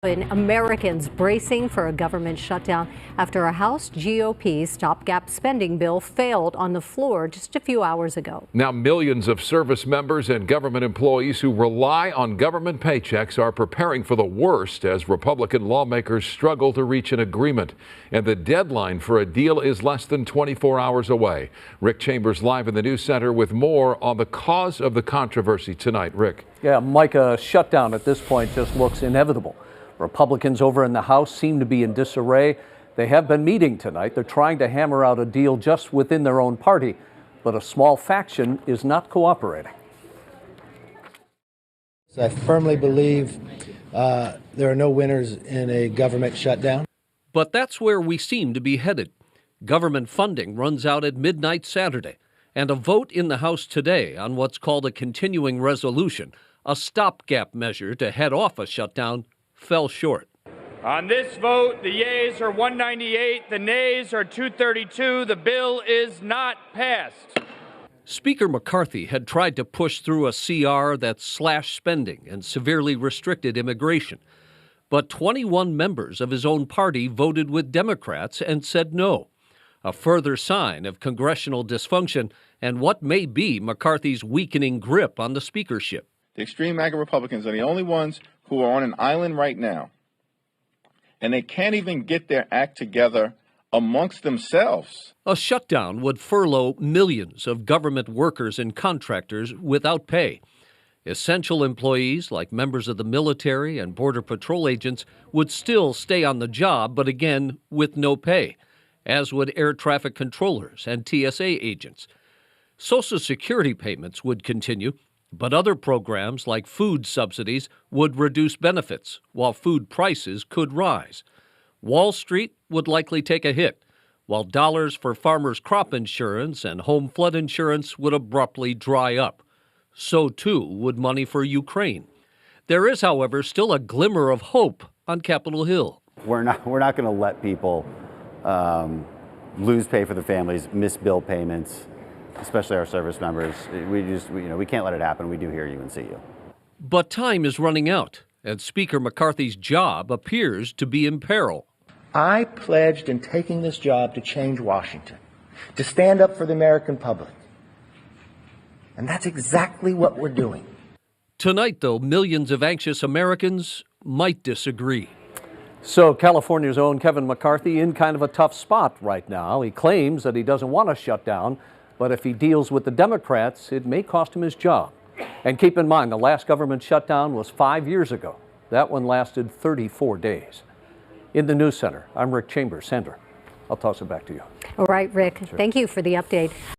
Americans bracing for a government shutdown after a House GOP stopgap spending bill failed on the floor just a few hours ago. Now, millions of service members and government employees who rely on government paychecks are preparing for the worst as Republican lawmakers struggle to reach an agreement. And the deadline for a deal is less than 24 hours away. Rick Chambers live in the News Center with more on the cause of the controversy tonight. Rick. Yeah, Mike, a shutdown at this point just looks inevitable. Republicans over in the House seem to be in disarray. They have been meeting tonight. They're trying to hammer out a deal just within their own party, but a small faction is not cooperating. I firmly believe there are no winners in a government shutdown. But that's where we seem to be headed. Government funding runs out at midnight Saturday, and a vote in the House today on what's called a continuing resolution, a stopgap measure to head off a shutdown, fell short. On this vote, the yeas are 198, the nays are 232. The bill is not passed. Speaker McCarthy had tried to push through a CR that slashed spending and severely restricted immigration. But 21 members of his own party voted with Democrats and said no. A further sign of congressional dysfunction and what may be McCarthy's weakening grip on the speakership. The extreme MAGA Republicans are the only ones who are on an island right now, and they can't even get their act together amongst themselves. A shutdown would furlough millions of government workers and contractors without pay. Essential employees, like members of the military and Border Patrol agents, would still stay on the job, but again, with no pay, as would air traffic controllers and TSA agents. Social Security payments would continue, but other programs like food subsidies would reduce benefits, while food prices could rise. Wall Street would likely take a hit, while dollars for farmers' crop insurance and home flood insurance would abruptly dry up. So, too, would money for Ukraine. There is, however, still a glimmer of hope on Capitol Hill. We're not going to let people lose pay for their families, miss bill payments, especially our service members. We can't let it happen. We do hear you and see you. But time is running out, and Speaker McCarthy's job appears to be in peril. I pledged in taking this job to change Washington, to stand up for the American public. And that's exactly what we're doing. Tonight, though, millions of anxious Americans might disagree. So California's own Kevin McCarthy in kind of a tough spot right now. He claims that he doesn't want to shut down, but if he deals with the Democrats, it may cost him his job. And keep in mind, the last government shutdown was 5 years ago. That one lasted 34 days. In the News Center, I'm Rick Chambers. Sandra, I'll toss it back to you. All right, Rick, Sure. Thank you for the update.